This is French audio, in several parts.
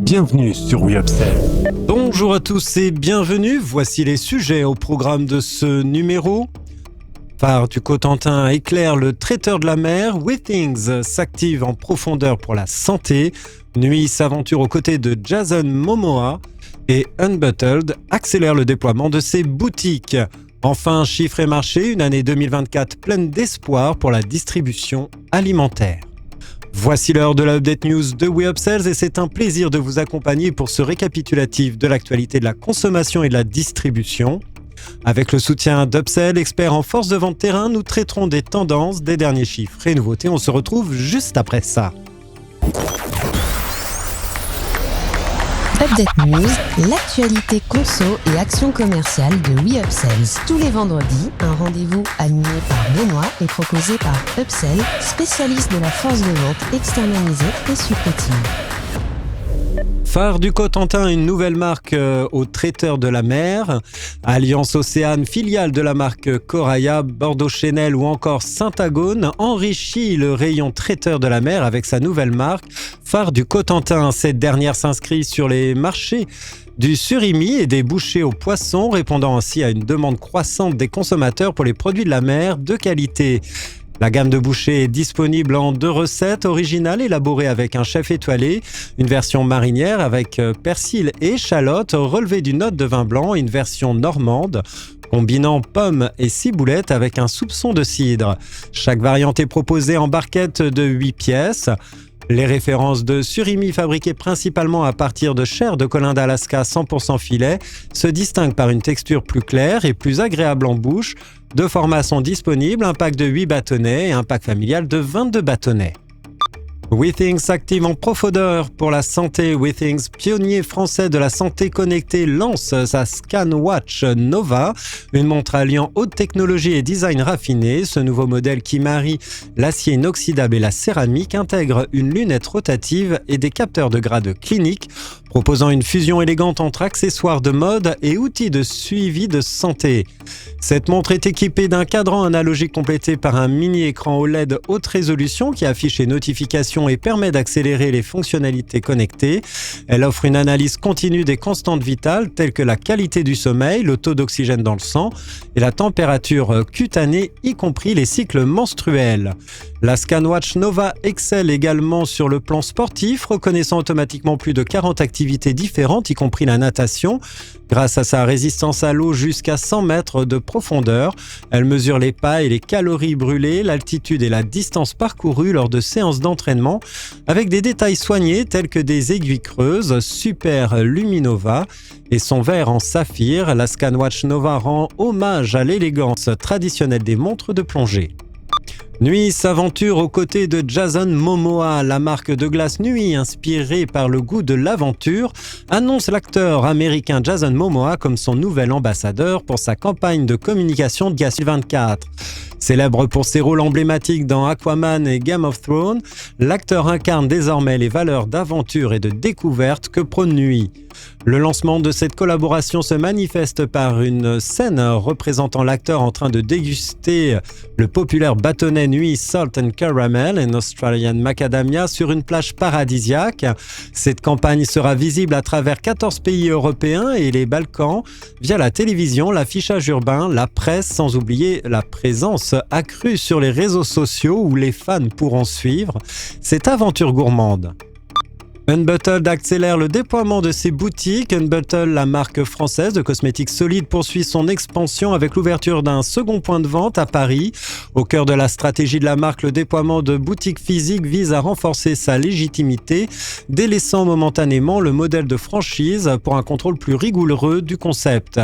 Bienvenue sur WeUpsell. Bonjour à tous et bienvenue, voici les sujets au programme de ce numéro. Phare du Cotentin éclaire le traiteur de la mer, Withings s'active en profondeur pour la santé, Nuit s'aventure aux côtés de Jason Momoa et Unbottled accélère le déploiement de ses boutiques. Enfin, chiffres et marchés, une année 2024 pleine d'espoir pour la distribution alimentaire. Voici l'heure de la Update News de WeUpsells et c'est un plaisir de vous accompagner pour ce récapitulatif de l'actualité de la consommation et de la distribution. Avec le soutien d'Upsell, expert en force de vente terrain, nous traiterons des tendances, des derniers chiffres et nouveautés. On se retrouve juste après ça. Update News, l'actualité conso et action commerciale de WeUpsells. Tous les vendredis, un rendez-vous animé par Benoît et proposé par Upsell, spécialiste de la force de vente externalisée et supplétive. Phare du Cotentin, une nouvelle marque au traiteur de la mer. Alliance Océane, filiale de la marque Coraya, Bordeaux Chenel ou encore Saint-Agone, enrichit le rayon traiteur de la mer avec sa nouvelle marque Phare du Cotentin. Cette dernière s'inscrit sur les marchés du surimi et des bouchées aux poissons, répondant ainsi à une demande croissante des consommateurs pour les produits de la mer de qualité. La gamme de bouchées est disponible en 2 recettes originales élaborées avec un chef étoilé, une version marinière avec persil et échalote relevée d'une note de vin blanc et une version normande combinant pommes et ciboulette avec un soupçon de cidre. Chaque variante est proposée en barquette de 8 pièces. Les références de surimi fabriquées principalement à partir de chair de colin d'Alaska 100% filet se distinguent par une texture plus claire et plus agréable en bouche. 2 formats sont disponibles, un pack de 8 bâtonnets et un pack familial de 22 bâtonnets. Withings s'active en profondeur pour la santé. Withings, pionnier français de la santé connectée, lance sa ScanWatch Nova, une montre alliant haute technologie et design raffiné. Ce nouveau modèle qui marie l'acier inoxydable et la céramique intègre une lunette rotative et des capteurs de grade clinique, proposant une fusion élégante entre accessoires de mode et outils de suivi de santé. Cette montre est équipée d'un cadran analogique complété par un mini-écran OLED haute résolution qui affiche les notifications et permet d'accélérer les fonctionnalités connectées. Elle offre une analyse continue des constantes vitales telles que la qualité du sommeil, le taux d'oxygène dans le sang et la température cutanée, y compris les cycles menstruels. La ScanWatch Nova excelle également sur le plan sportif, reconnaissant automatiquement plus de 40 activités différentes, y compris la natation. Grâce à sa résistance à l'eau jusqu'à 100 mètres de profondeur, elle mesure les pas et les calories brûlées, l'altitude et la distance parcourue lors de séances d'entraînement, avec des détails soignés tels que des aiguilles creuses, Super Luminova et son verre en saphir. La ScanWatch Nova rend hommage à l'élégance traditionnelle des montres de plongée. Nuit s'aventure aux côtés de Jason Momoa. La marque de glace Nuit, inspirée par le goût de l'aventure, annonce l'acteur américain Jason Momoa comme son nouvel ambassadeur pour sa campagne de communication de Gas 24. Célèbre pour ses rôles emblématiques dans Aquaman et Game of Thrones, l'acteur incarne désormais les valeurs d'aventure et de découverte que prône Nuit. Le lancement de cette collaboration se manifeste par une scène représentant l'acteur en train de déguster le populaire bâtonnet Nuit Salt and Caramel and Australian Macadamia sur une plage paradisiaque. Cette campagne sera visible à travers 14 pays européens et les Balkans via la télévision, l'affichage urbain, la presse, sans oublier la présence accrue sur les réseaux sociaux où les fans pourront suivre cette aventure gourmande. Unbottled accélère le déploiement de ses boutiques. Unbottled, la marque française de cosmétiques solides, poursuit son expansion avec l'ouverture d'un second point de vente à Paris. Au cœur de la stratégie de la marque, le déploiement de boutiques physiques vise à renforcer sa légitimité, délaissant momentanément le modèle de franchise pour un contrôle plus rigoureux du concept.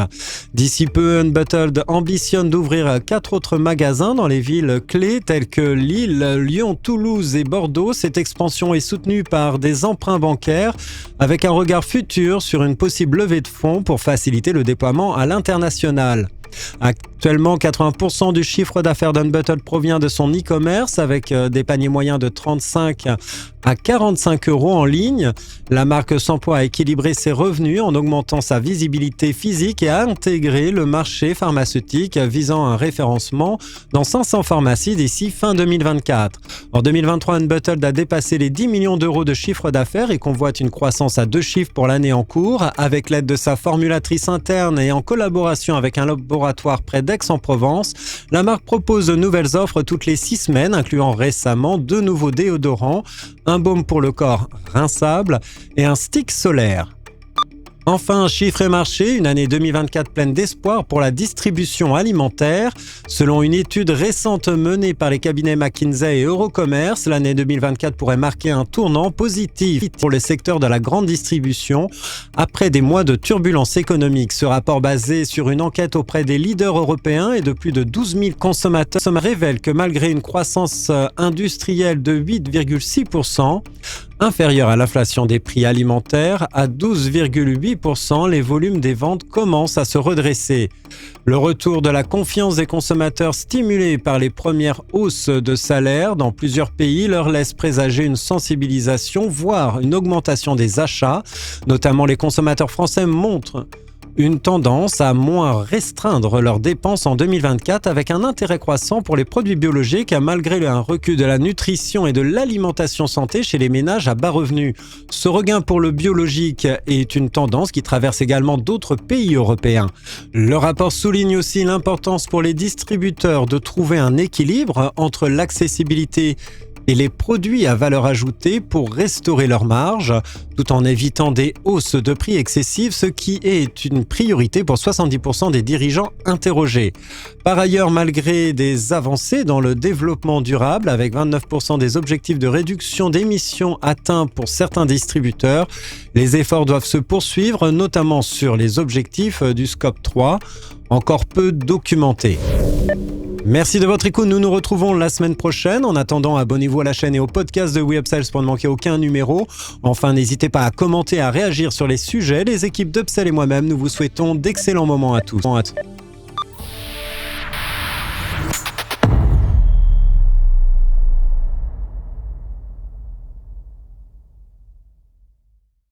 D'ici peu, Unbottled ambitionne d'ouvrir 4 autres magasins dans les villes clés telles que Lille, Lyon, Toulouse et Bordeaux. Cette expansion est soutenue par des emprunts bancaire avec un regard futur sur une possible levée de fonds pour faciliter le déploiement à l'international. Actuellement, 80% du chiffre d'affaires d'Unbottled provient de son e-commerce avec des paniers moyens de 35 à 45 euros en ligne. La marque s'emploie à équilibrer ses revenus en augmentant sa visibilité physique et à intégrer le marché pharmaceutique visant un référencement dans 500 pharmacies d'ici fin 2024. En 2023, Unbottled a dépassé les 10 millions d'euros de chiffre d'affaires et convoite une croissance à 2 chiffres pour l'année en cours. Avec l'aide de sa formulatrice interne et en collaboration avec un laboratoire près d'Aix-en-Provence, la marque propose de nouvelles offres toutes les 6 semaines, incluant récemment 2 nouveaux déodorants, un baume pour le corps rinçable et un stick solaire. Enfin, chiffres et marché, une année 2024 pleine d'espoir pour la distribution alimentaire. Selon une étude récente menée par les cabinets McKinsey et Eurocommerce, l'année 2024 pourrait marquer un tournant positif pour le secteur de la grande distribution. Après des mois de turbulences économiques, ce rapport basé sur une enquête auprès des leaders européens et de plus de 12 000 consommateurs révèle que malgré une croissance industrielle de 8,6%, inférieure à l'inflation des prix alimentaires, à 12,8%, les volumes des ventes commencent à se redresser. Le retour de la confiance des consommateurs stimulé par les premières hausses de salaire dans plusieurs pays leur laisse présager une sensibilisation, voire une augmentation des achats. Notamment les consommateurs français montrent une tendance à moins restreindre leurs dépenses en 2024 avec un intérêt croissant pour les produits biologiques malgré un recul de la nutrition et de l'alimentation santé chez les ménages à bas revenus. Ce regain pour le biologique est une tendance qui traverse également d'autres pays européens. Le rapport souligne aussi l'importance pour les distributeurs de trouver un équilibre entre l'accessibilité et les produits à valeur ajoutée pour restaurer leurs marges, tout en évitant des hausses de prix excessives, ce qui est une priorité pour 70% des dirigeants interrogés. Par ailleurs, malgré des avancées dans le développement durable, avec 29% des objectifs de réduction d'émissions atteints pour certains distributeurs, les efforts doivent se poursuivre, notamment sur les objectifs du Scope 3, encore peu documentés. Merci de votre écoute, nous nous retrouvons la semaine prochaine. En attendant, abonnez-vous à la chaîne et au podcast de WeUpsell pour ne manquer aucun numéro. Enfin, n'hésitez pas à commenter, à réagir sur les sujets. Les équipes d'Upsell et moi-même, nous vous souhaitons d'excellents moments à tous.